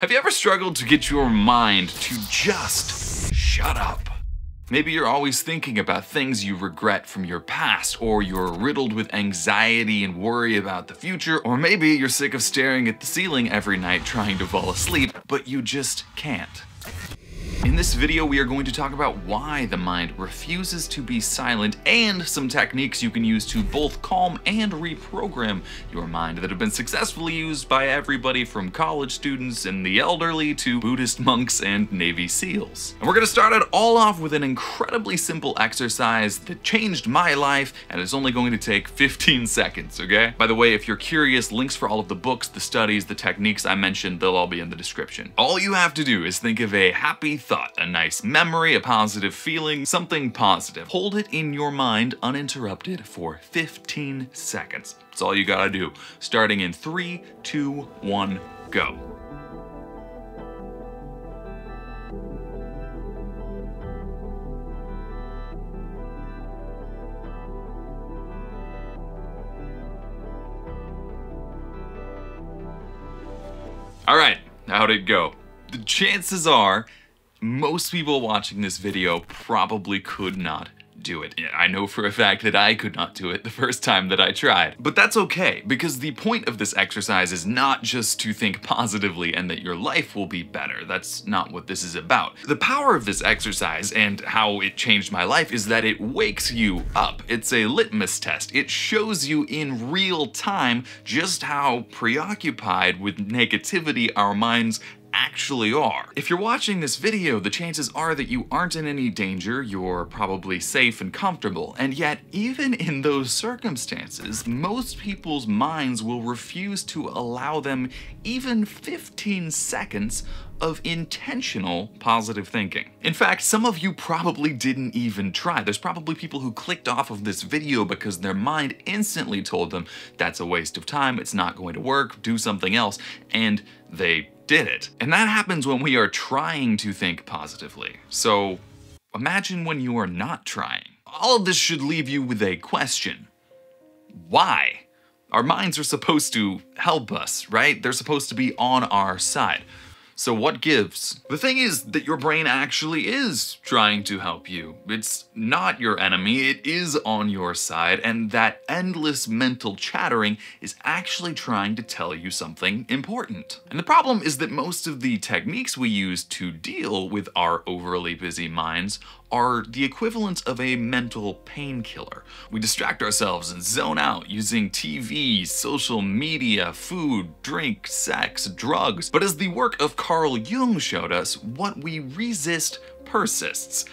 Have you ever struggled to get your mind to just shut up? Maybe you're always thinking about things you regret from your past, or you're riddled with anxiety and worry about the future, or maybe you're sick of staring at the ceiling every night trying to fall asleep, but you just can't. In this video, we are going to talk about why the mind refuses to be silent and some techniques you can use to both calm and reprogram your mind that have been successfully used by everybody from college students and the elderly to Buddhist monks and Navy SEALs. And we're going to start it all off with an incredibly simple exercise that changed my life, and it's only going to take 15 seconds, okay? By the way, if you're curious, links for all of the books, the studies, the techniques I mentioned, they'll all be in the description. All you have to do is think of a happy thought, a nice memory, a positive feeling, something positive. Hold it in your mind uninterrupted for 15 seconds. That's all you gotta do. Starting in 3, 2, 1, go. All right, how'd it go? The chances are most people watching this video probably could not do it. I know for a fact that I could not do it the first time that I tried. But that's okay, because the point of this exercise is not just to think positively and that your life will be better. That's not what this is about. The power of this exercise and how it changed my life is that it wakes you up. It's a litmus test. It shows you in real time just how preoccupied with negativity our minds actually are. If you're watching this video, the chances are that you aren't in any danger, you're probably safe and comfortable, and yet even in those circumstances, most people's minds will refuse to allow them even 15 seconds of intentional positive thinking. In fact, some of you probably didn't even try. There's probably people who clicked off of this video because their mind instantly told them that's a waste of time, it's not going to work, do something else, and they did it. And that happens when we are trying to think positively. So imagine when you are not trying. All of this should leave you with a question. Why? Our minds are supposed to help us, right? They're supposed to be on our side. So what gives? The thing is that your brain actually is trying to help you. It's not your enemy, it is on your side, and that endless mental chattering is actually trying to tell you something important. And the problem is that most of the techniques we use to deal with our overly busy minds are the equivalent of a mental painkiller. We distract ourselves and zone out using TV, social media, food, drink, sex, drugs. But as the work of Carl Jung showed us, what we resist persists.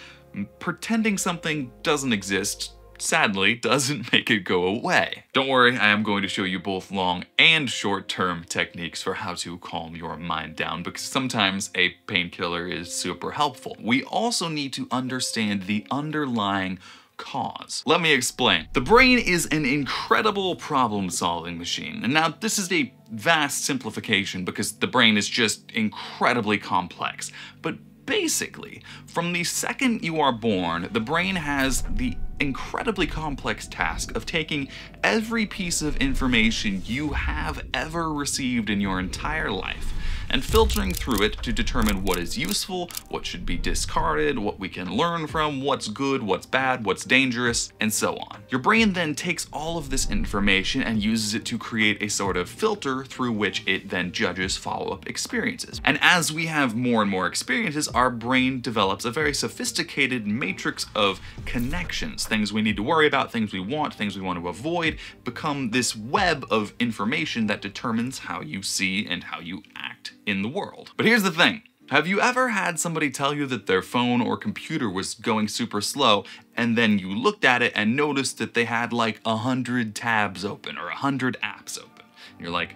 Pretending something doesn't exist, sadly, doesn't make it go away. Don't worry, I am going to show you both long and short-term techniques for how to calm your mind down, because sometimes a painkiller is super helpful. We also need to understand the underlying cause. Let me explain. The brain is an incredible problem-solving machine. And now this is a vast simplification because the brain is just incredibly complex. But basically, from the second you are born, the brain has the incredibly complex task of taking every piece of information you have ever received in your entire life and filtering through it to determine what is useful, what should be discarded, what we can learn from, what's good, what's bad, what's dangerous, and so on. Your brain then takes all of this information and uses it to create a sort of filter through which it then judges follow-up experiences. And as we have more and more experiences, our brain develops a very sophisticated matrix of connections. Things we need to worry about, things we want to avoid, become this web of information that determines how you see and how you act in the world. But here's the thing. Have you ever had somebody tell you that their phone or computer was going super slow, and then you looked at it and noticed that they had like 100 tabs open or 100 apps open? And you're like,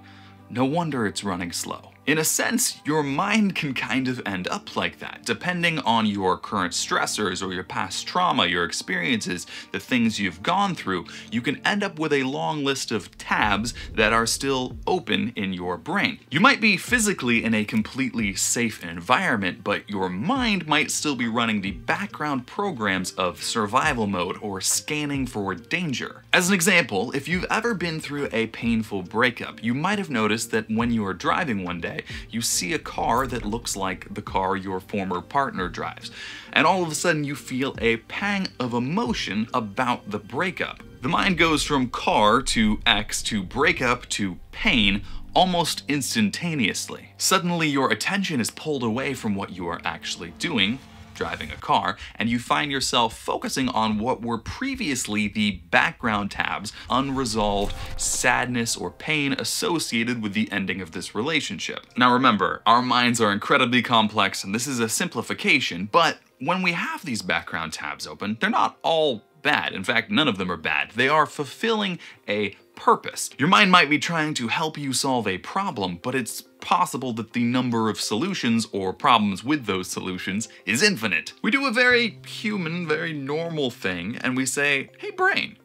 no wonder it's running slow. In a sense, your mind can kind of end up like that. Depending on your current stressors or your past trauma, your experiences, the things you've gone through, you can end up with a long list of tabs that are still open in your brain. You might be physically in a completely safe environment, but your mind might still be running the background programs of survival mode or scanning for danger. As an example, if you've ever been through a painful breakup, you might have noticed that when you were driving one day, day, you see a car that looks like the car your former partner drives. And all of a sudden you feel a pang of emotion about the breakup. The mind goes from car to X to breakup to pain almost instantaneously. Suddenly your attention is pulled away from what you are actually doing, driving a car, and you find yourself focusing on what were previously the background tabs, unresolved sadness or pain associated with the ending of this relationship. Now remember, our minds are incredibly complex and this is a simplification, but when we have these background tabs open, they're not all bad. In fact, none of them are bad. They are fulfilling a purpose. Your mind might be trying to help you solve a problem, but it's possible that the number of solutions or problems with those solutions is infinite. We do a very human, very normal thing, and we say, hey brain,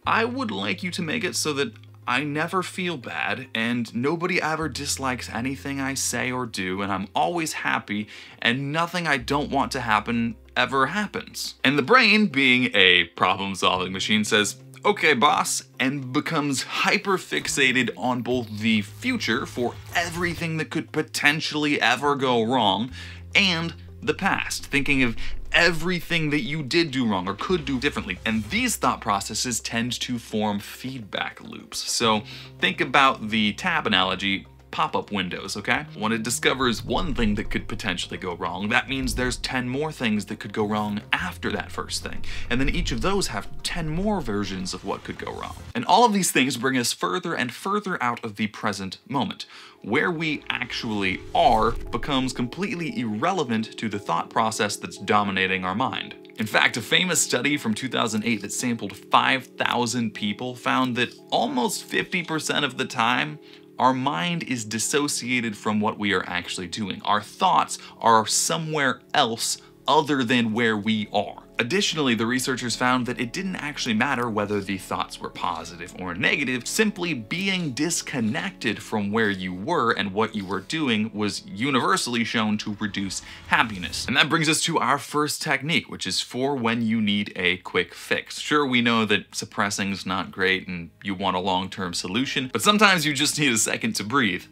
I would like you to make it so that I never feel bad and nobody ever dislikes anything I say or do, and I'm always happy and nothing I don't want to happen ever happens. And the brain, being a problem-solving machine, says, okay boss, and becomes hyper-fixated on both the future for everything that could potentially ever go wrong and the past, thinking of everything that you did do wrong or could do differently. And these thought processes tend to form feedback loops. So think about the tab analogy, pop-up windows, okay? When it discovers one thing that could potentially go wrong, that means there's 10 more things that could go wrong after that first thing. And then each of those have 10 more versions of what could go wrong. And all of these things bring us further and further out of the present moment. Where we actually are becomes completely irrelevant to the thought process that's dominating our mind. In fact, a famous study from 2008 that sampled 5,000 people found that almost 50% of the time, our mind is dissociated from what we are actually doing. Our thoughts are somewhere else other than where we are. Additionally, the researchers found that it didn't actually matter whether the thoughts were positive or negative. Simply being disconnected from where you were and what you were doing was universally shown to reduce happiness. And that brings us to our first technique, which is for when you need a quick fix. Sure, we know that suppressing is not great and you want a long-term solution, but sometimes you just need a second to breathe.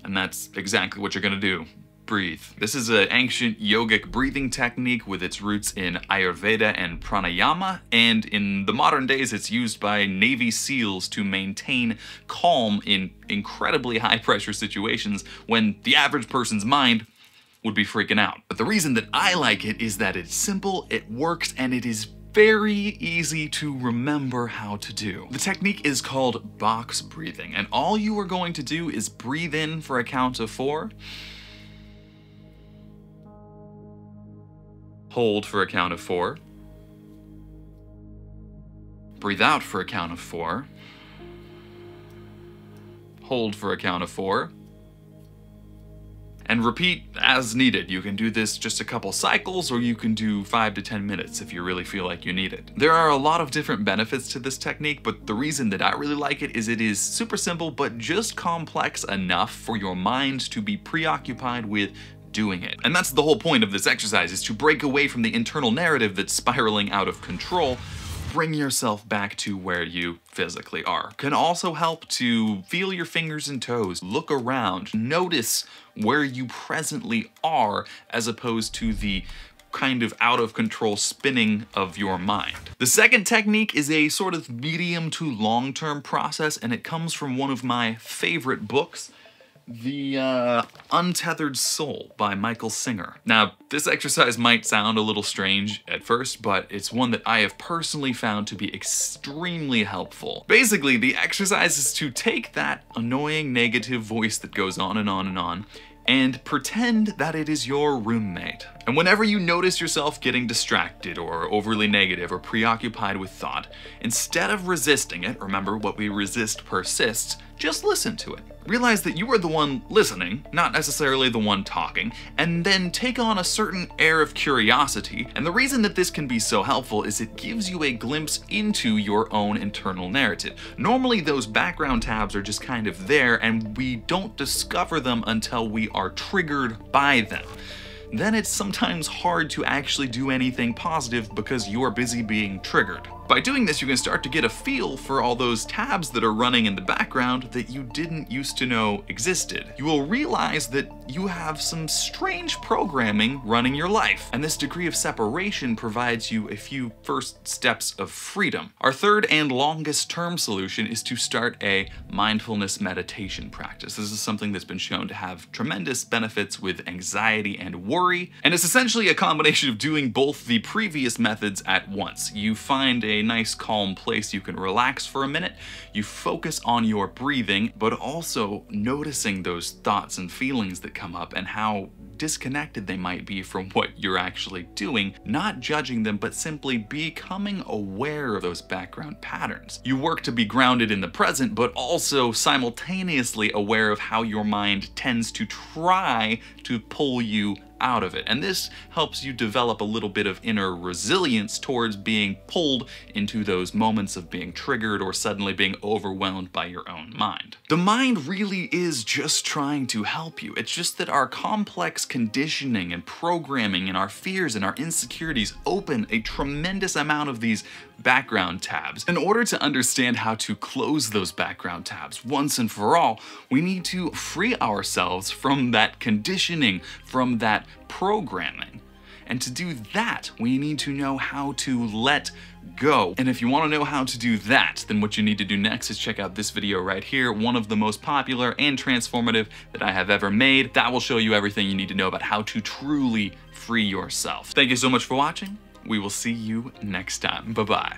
And that's exactly what you're gonna do. Breathe. This is an ancient yogic breathing technique with its roots in Ayurveda and pranayama, and in the modern days it's used by Navy SEALs to maintain calm in incredibly high pressure situations when the average person's mind would be freaking out. But the reason that I like it is that it's simple, it works, and it is very easy to remember how to do. The technique is called box breathing, and all you are going to do is breathe in for a count of 4, hold for a count of 4, breathe out for a count of 4, hold for a count of 4, and repeat as needed. You can do this just a couple cycles, or you can do 5 to 10 minutes if you really feel like you need it. There are a lot of different benefits to this technique, but the reason that I really like it is it is super simple, but just complex enough for your mind to be preoccupied with doing it. And that's the whole point of this exercise, is to break away from the internal narrative that's spiraling out of control. Bring yourself back to where you physically are. Can also help to feel your fingers and toes, look around, notice where you presently are as opposed to the kind of out of control spinning of your mind. The second technique is a sort of medium to long-term process, and it comes from one of my favorite books, The Untethered Soul by Michael Singer. Now, this exercise might sound a little strange at first, but it's one that I have personally found to be extremely helpful. Basically, the exercise is to take that annoying negative voice that goes on and on and on, and pretend that it is your roommate. And whenever you notice yourself getting distracted or overly negative or preoccupied with thought, instead of resisting it, remember what we resist persists, just listen to it. Realize that you are the one listening, not necessarily the one talking, and then take on a certain air of curiosity. And the reason that this can be so helpful is it gives you a glimpse into your own internal narrative. Normally those background tabs are just kind of there, and we don't discover them until we are triggered by them. Then it's sometimes hard to actually do anything positive because you are busy being triggered. By doing this, you can start to get a feel for all those tabs that are running in the background that you didn't used to know existed. You will realize that you have some strange programming running your life, and this degree of separation provides you a few first steps of freedom. Our third and longest term solution is to start a mindfulness meditation practice. This is something that's been shown to have tremendous benefits with anxiety and worry, and it's essentially a combination of doing both the previous methods at once. You find a nice calm place you can relax for a minute, you focus on your breathing, but also noticing those thoughts and feelings that come up and how disconnected they might be from what you're actually doing, not judging them, but simply becoming aware of those background patterns. You work to be grounded in the present, but also simultaneously aware of how your mind tends to try to pull you out of it. And this helps you develop a little bit of inner resilience towards being pulled into those moments of being triggered or suddenly being overwhelmed by your own mind. The mind really is just trying to help you. It's just that our complex conditioning and programming and our fears and our insecurities open a tremendous amount of these background tabs. In order to understand how to close those background tabs once and for all, we need to free ourselves from that conditioning, from that programming. And to do that, we need to know how to let go. And if you want to know how to do that, then what you need to do next is check out this video right here, one of the most popular and transformative that I have ever made. That will show you everything you need to know about how to truly free yourself. Thank you so much for watching. We will see you next time. Bye-bye.